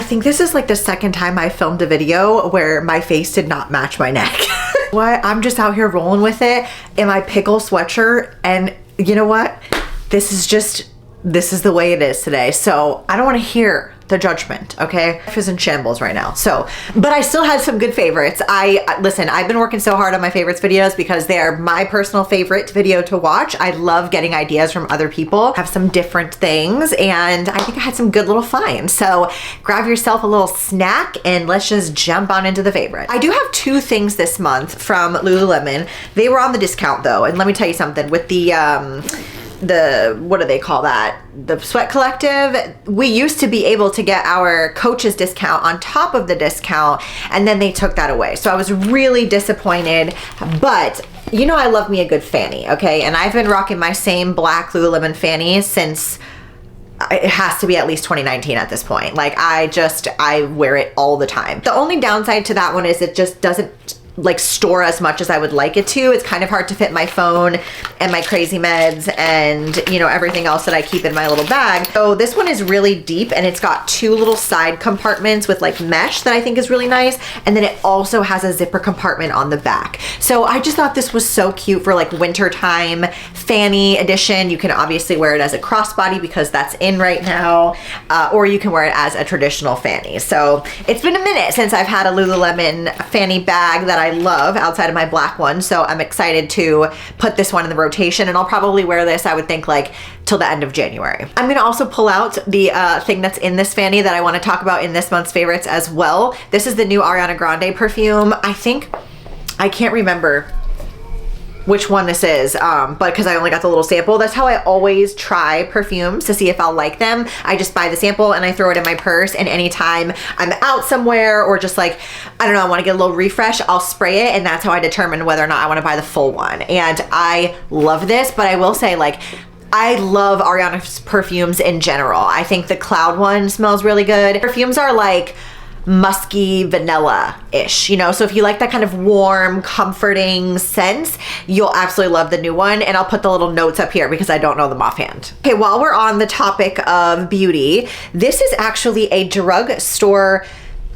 think this is like the second time I filmed a video where my face did not match my neck. What? I'm just out here rolling with it in my pickle sweatshirt, and you know what? This is the way it is today. So I don't want to hear the judgment, okay? Life is in shambles right now. So, but I still had some good favorites. Listen, I've been working so hard on my favorites videos because they are my personal favorite video to watch. I love getting ideas from other people, have some different things, and I think I had some good little finds. So grab yourself a little snack and let's just jump on into the favorite. I do have two things this month from Lululemon. They were on the discount though, and let me tell you something, with the what do they call that? The Sweat Collective. We used to be able to get our coach's discount on top of the discount, and then they took that away. So I was really disappointed, but you know I love me a good fanny, okay? And I've been rocking my same black Lululemon fanny since it has to be at least 2019 at this point. Like I wear it all the time. The only downside to that one is it just doesn't like store as much as I would like it to. It's kind of hard to fit my phone and my crazy meds and you know everything else that I keep in my little bag. So this one is really deep, and it's got two little side compartments with like mesh that I think is really nice, and then it also has a zipper compartment on the back. So I just thought this was so cute for like wintertime fanny edition. You can obviously wear it as a crossbody because that's in right now, or you can wear it as a traditional fanny. So it's been a minute since I've had a Lululemon fanny bag that I love outside of my black one, so I'm excited to put this one in the rotation, and I'll probably wear this, I would think, like till the end of January. I'm gonna also pull out the thing that's in this fanny that I want to talk about in this month's favorites as well. This is the new Ariana Grande perfume. I can't remember which one this is, but because I only got the little sample. That's how I always try perfumes to see if I'll like them. I just buy the sample and I throw it in my purse, and anytime I'm out somewhere or just like, I don't know, I want to get a little refresh, I'll spray it, and that's how I determine whether or not I want to buy the full one. And I love this, but I will say, like, I love Ariana's perfumes in general. I think the Cloud one smells really good. Perfumes are like musky vanilla-ish, you know? So if you like that kind of warm, comforting sense, you'll absolutely love the new one. And I'll put the little notes up here because I don't know them offhand. Okay, while we're on the topic of beauty, this is actually a drugstore.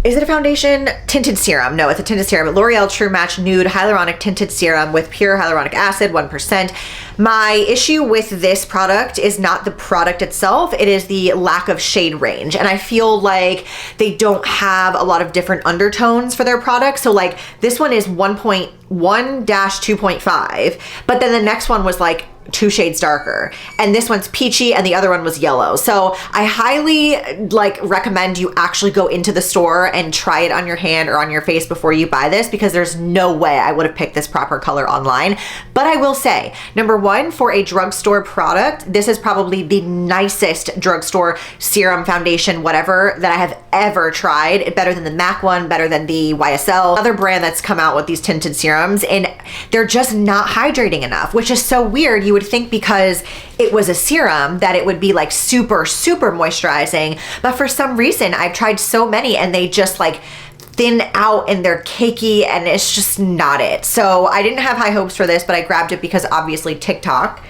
Is it a foundation? Tinted serum. No, it's a tinted serum. L'Oreal True Match Nude Hyaluronic Tinted Serum with pure hyaluronic acid, 1%. My issue with this product is not the product itself, it is the lack of shade range. And I feel like they don't have a lot of different undertones for their products. So like this one is 1.1-2.5, but then the next one was like 2 shades darker, and this one's peachy and the other one was yellow. So I highly like recommend you actually go into the store and try it on your hand or on your face before you buy this, because there's no way I would have picked this proper color online. But I will say, number one, for a drugstore product, this is probably the nicest drugstore serum, foundation, whatever that I have ever tried. Better than the MAC one, better than the YSL, other brand that's come out with these tinted serums, and they're just not hydrating enough, which is so weird. You would think because it was a serum that it would be like super moisturizing, but for some reason I've tried so many and they just like thin out and they're cakey, and it's just not it. So I didn't have high hopes for this, but I grabbed it because obviously TikTok,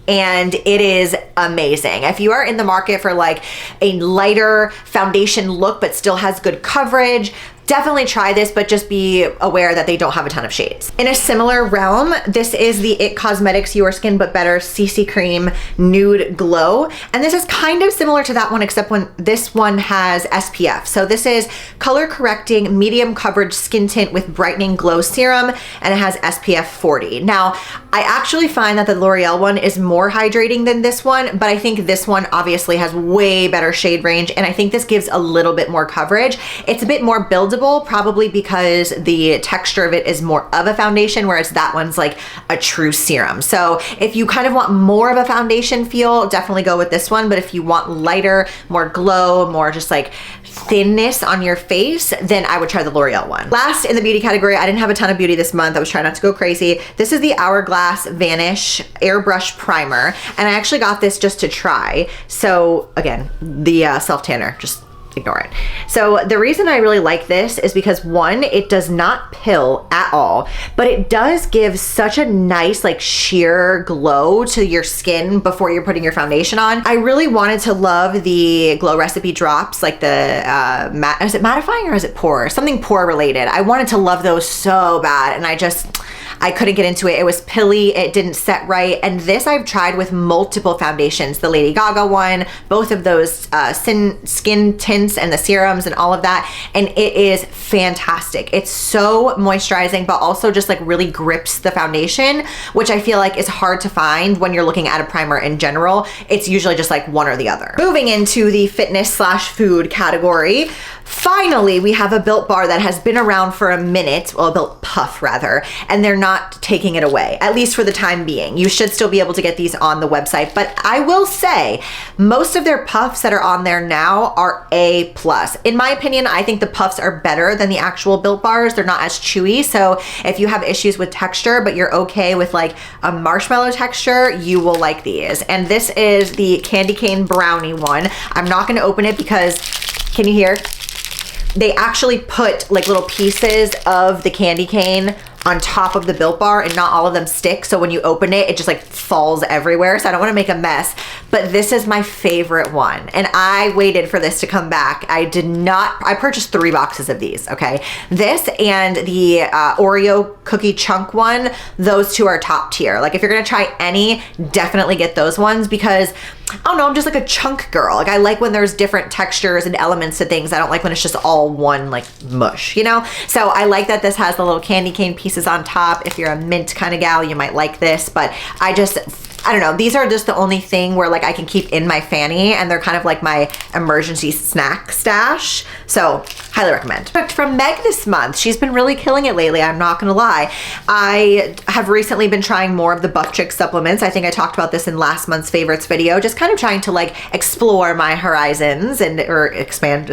and it is amazing. If you are in the market for like a lighter foundation look but still has good coverage, definitely try this, but just be aware that they don't have a ton of shades. In a similar realm, this is the IT Cosmetics Your Skin But Better CC Cream Nude Glow. And this is kind of similar to that one, except when this one has SPF. So this is color correcting medium coverage skin tint with brightening glow serum, and it has SPF 40. Now, I actually find that the L'Oreal one is more hydrating than this one, but I think this one obviously has way better shade range, and I think this gives a little bit more coverage. It's a bit more buildable, probably because the texture of it is more of a foundation, whereas that one's like a true serum. So if you kind of want more of a foundation feel, definitely go with this one. But if you want lighter, more glow, more just like thinness on your face, then I would try the L'Oreal one. Last in the beauty category, I didn't have a ton of beauty this month. I was trying not to go crazy. This is the Hourglass Vanish Airbrush Primer, and I actually got this just to try. So again, the self tanner, just ignore it. So the reason I really like this is because one, it does not pill at all, but it does give such a nice like sheer glow to your skin before you're putting your foundation on. I really wanted to love the Glow Recipe drops, like the is it mattifying or is it pore? Something pore related. I wanted to love those so bad, and I couldn't get into it. It was pilly, it didn't set right. And this I've tried with multiple foundations, the Lady Gaga one, both of those skin tints and the serums and all of that. And it is fantastic. It's so moisturizing, but also just like really grips the foundation, which I feel like is hard to find when you're looking at a primer in general. It's usually just like one or the other. Moving into the fitness/food category, finally, we have a Built Bar that has been around for a minute, well, a Built Puff rather, and they're not taking it away, at least for the time being. You should still be able to get these on the website, but I will say most of their puffs that are on there now are A+. In my opinion, I think the puffs are better than the actual Built Bars. They're not as chewy, so if you have issues with texture, but you're okay with like a marshmallow texture, you will like these. And this is the candy cane brownie one. I'm not gonna open it because, can you hear? They actually put like little pieces of the candy cane on top of the Built Bar, and not all of them stick. So when you open it, it just like falls everywhere. So I don't want to make a mess, but this is my favorite one. And I waited for this to come back. I purchased 3 boxes of these, okay? This and the Oreo cookie chunk one, those two are top tier. Like if you're gonna try any, definitely get those ones because I don't know, I'm just like a chunk girl. Like I like when there's different textures and elements to things. I don't like when it's just all one like mush, you know? So I like that this has the little candy cane pieces on top. If you're a mint kind of gal, you might like this, but I don't know. These are just the only thing where like I can keep in my fanny, and they're kind of like my emergency snack stash. So highly recommend. From Meg this month, she's been really killing it lately. I'm not gonna lie. I have recently been trying more of the Buff Chick supplements. I think I talked about this in last month's favorites video, just kind of trying to like explore my horizons expand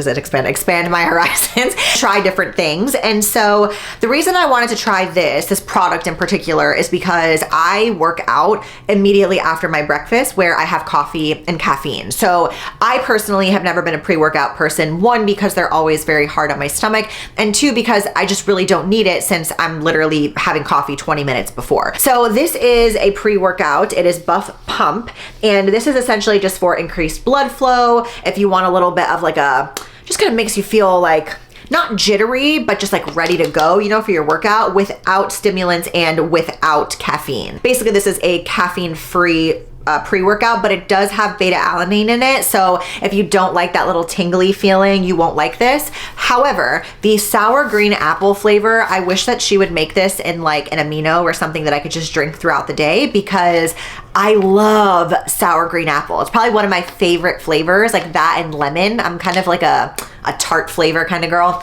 my horizons, try different things. And so the reason I wanted to try this product in particular is because I work out immediately after my breakfast where I have coffee and caffeine. So I personally have never been a pre-workout person. One, because they're always very hard on my stomach, and two, because I just really don't need it since I'm literally having coffee 20 minutes before. So this is a pre-workout. It is Buff Pump, and this is essentially just for increased blood flow. If you want a little bit of like just kind of makes you feel like not jittery, but just like ready to go, you know, for your workout without stimulants and without caffeine. Basically, this is a caffeine-free pre-workout, but it does have beta-alanine in it. So if you don't like that little tingly feeling, you won't like this. However, the sour green apple flavor, I wish that she would make this in like an amino or something that I could just drink throughout the day, because I love sour green apple. It's probably one of my favorite flavors, like that and lemon. I'm kind of like a tart flavor kind of girl.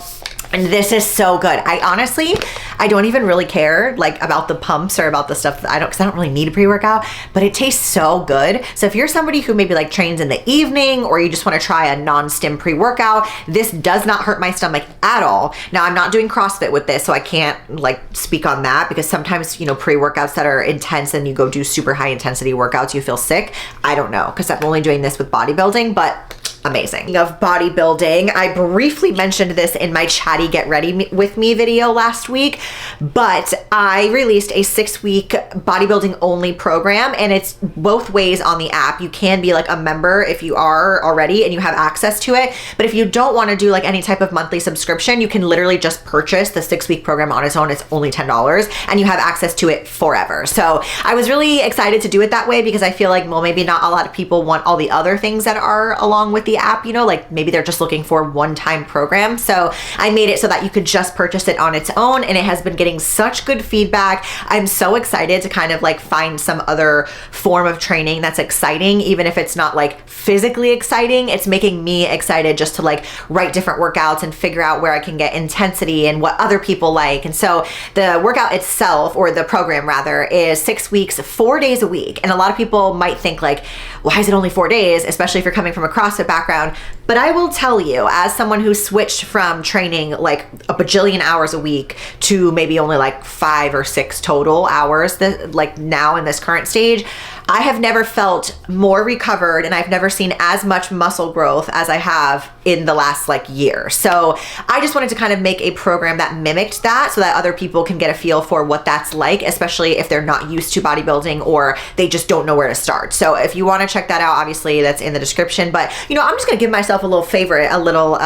And this is so good. I don't even really care like about the pumps or about the stuff that because I don't really need a pre-workout, but it tastes so good. So if you're somebody who maybe like trains in the evening, or you just want to try a non-stim pre-workout, this does not hurt my stomach at all. Now I'm not doing CrossFit with this, so I can't like speak on that, because sometimes, you know, pre-workouts that are intense and you go do super high intensity workouts, you feel sick. I don't know, because I'm only doing this with bodybuilding, but amazing. Of bodybuilding, I briefly mentioned this in my chatty get ready with me video last week, but I released a 6-week bodybuilding only program, and it's both ways on the app. You can be like a member if you are already and you have access to it, but if you don't want to do like any type of monthly subscription, you can literally just purchase the 6-week program on its own. It's only $10 and you have access to it forever. So I was really excited to do it that way, because I feel like, well, maybe not a lot of people want all the other things that are along with the app, you know, like maybe they're just looking for a one-time program. So I made it so that you could just purchase it on its own, and it has been getting such good feedback. I'm so excited to kind of like find some other form of training that's exciting, even if it's not like physically exciting. It's making me excited just to like write different workouts and figure out where I can get intensity and what other people like. And so the workout itself, or the program rather, is 6 weeks, 4 days a week. And a lot of people might think like, why is it only 4 days, especially if you're coming from a CrossFit background? But I will tell you, as someone who switched from training like a bajillion hours a week to maybe only like 5 or 6 total hours, like now in this current stage, I have never felt more recovered, and I've never seen as much muscle growth as I have in the last like year. So I just wanted to kind of make a program that mimicked that so that other people can get a feel for what that's like, especially if they're not used to bodybuilding or they just don't know where to start. So if you want to check that out, obviously that's in the description. But you know, I'm just gonna give myself a little favorite, a little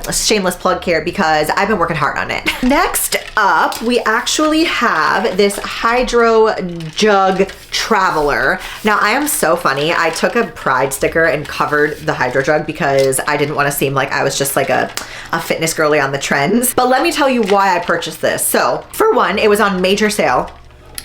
shameless plug here, because I've been working hard on it. Next up, we actually have this Hydro Jug Traveler. Now I am so funny. I took a pride sticker and covered the Hydro Jug because I didn't want to seem like I was just like a fitness girly on the trends. But let me tell you why I purchased this. So for one, it was on major sale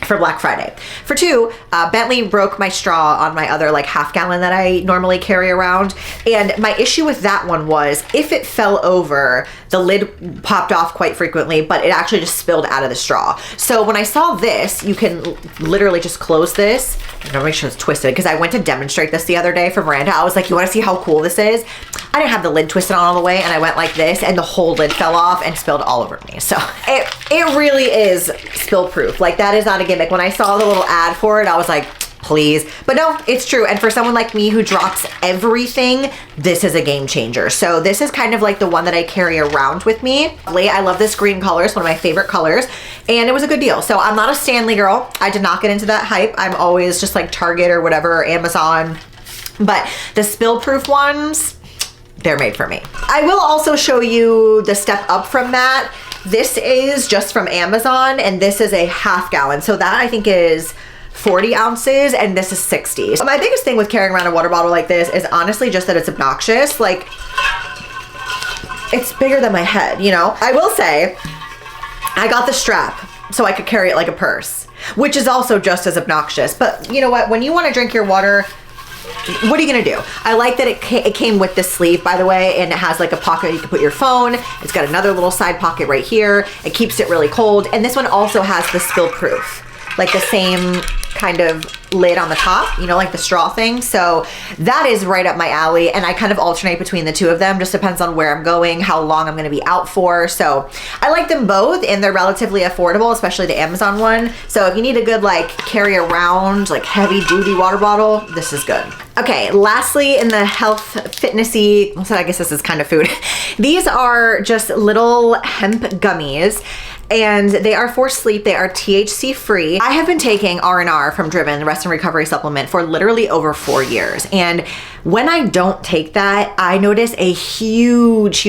for Black Friday. For two, Bentley broke my straw on my other like half gallon that I normally carry around. And my issue with that one was if it fell over, the lid popped off quite frequently, but it actually just spilled out of the straw. So when I saw this, you can literally just close this. I'm gonna make sure it's twisted because I went to demonstrate this the other day for Miranda. I was like, you wanna see how cool this is? I didn't have the lid twisted on all the way, and I went like this and the whole lid fell off and spilled all over me. So it really is spill proof. Like that is not a gimmick. When I saw the little ad for it, I was like, please. But no, it's true. And for someone like me who drops everything, this is a game changer. So this is kind of like the one that I carry around with me. I love this green color. It's one of my favorite colors, and it was a good deal. So I'm not a Stanley girl. I did not get into that hype. I'm always just like Target or whatever, or Amazon. But the spill proof ones, they're made for me. I will also show you the step up from that. This is just from Amazon, and this is a half gallon. So that I think is 40 ounces, and this is 60. So my biggest thing with carrying around a water bottle like this is honestly just that it's obnoxious. Like, it's bigger than my head, you know? I will say, I got the strap so I could carry it like a purse, which is also just as obnoxious. But you know what? When you want to drink your water, what are you gonna do? I like that it came with this sleeve, by the way, and it has like a pocket you can put your phone. It's got another little side pocket right here. It keeps it really cold. And this one also has the spill proof, like the same kind of lid on the top, you know, like the straw thing. So that is right up my alley, and I kind of alternate between the two of them. Just depends on where I'm going, how long I'm gonna be out for. So I like them both, and they're relatively affordable, especially the Amazon one. So if you need a good like carry around, like heavy duty water bottle, this is good. Okay, lastly, in the health fitnessy, so I guess this is kind of food. These are just little hemp gummies, and they are for sleep. They are THC free. I have been taking R&R from Driven, the Rest and Recovery supplement, for literally over 4 years. And when I don't take that, I notice a huge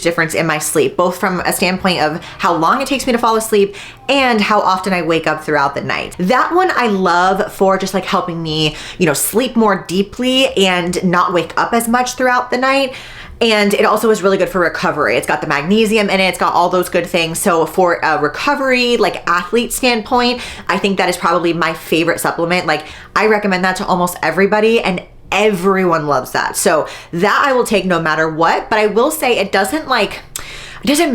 difference in my sleep, both from a standpoint of how long it takes me to fall asleep and how often I wake up throughout the night. That one I love for just like helping me, you know, sleep more deeply and not wake up as much throughout the night. And it also is really good for recovery. It's got the magnesium in it. It's got all those good things. So for a recovery, like athlete standpoint, I think that is probably my favorite supplement. Like I recommend that to almost everybody, and everyone loves that. So that I will take no matter what. But I will say it doesn't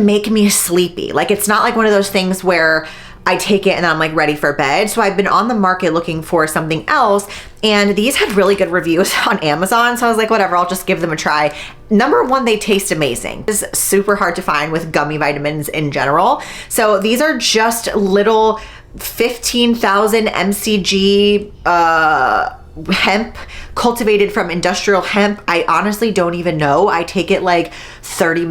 make me sleepy. Like it's not like one of those things where I take it and then I'm like ready for bed. So I've been on the market looking for something else, and these had really good reviews on Amazon. So I was like, whatever, I'll just give them a try. Number one, they taste amazing. It's super hard to find with gummy vitamins in general. So these are just little 15,000 mcg hemp, cultivated from industrial hemp. I honestly don't even know. I take it like 45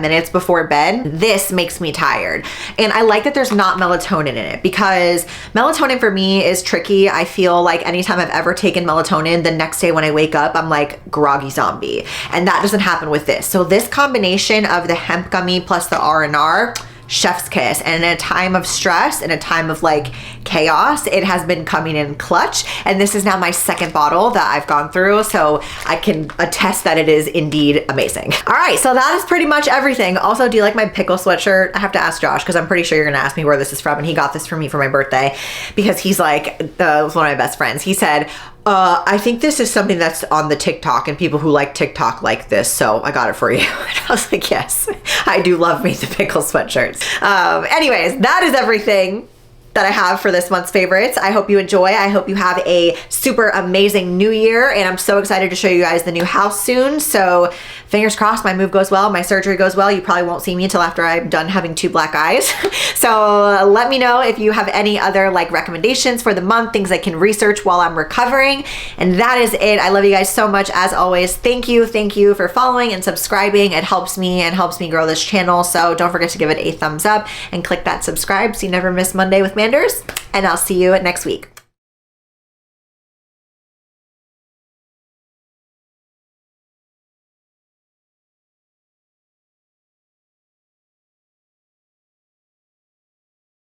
minutes before bed. This makes me tired. And I like that there's not melatonin in it, because melatonin for me is tricky. I feel like anytime I've ever taken melatonin, the next day when I wake up, I'm like groggy zombie. And that doesn't happen with this. So this combination of the hemp gummy plus the R&R, chef's kiss. And in a time of stress, in a time of like chaos, it has been coming in clutch. And this is now my second bottle that I've gone through, so I can attest that it is indeed amazing. All right, so that is pretty much everything. Also, do you like my pickle sweatshirt? I have to ask Josh, because I'm pretty sure you're gonna ask me where this is from, and he got this for me for my birthday, because he's like one of my best friends. He said, I think this is something that's on the TikTok, and people who like TikTok like this, so I got it for you. And I was like, yes, I do love me the pickle sweatshirts. Anyways, that is everything that I have for this month's favorites. I hope you enjoy. I hope you have a super amazing new year, and I'm so excited to show you guys the new house soon. So fingers crossed my move goes well, my surgery goes well. You probably won't see me until after I'm done having 2 black eyes. So let me know if you have any other like recommendations for the month, things I can research while I'm recovering. And that is it. I love you guys so much as always. Thank you for following and subscribing. It helps me and helps me grow this channel. So don't forget to give it a thumbs up and click that subscribe so you never miss Monday with Manders. And I'll see you next week.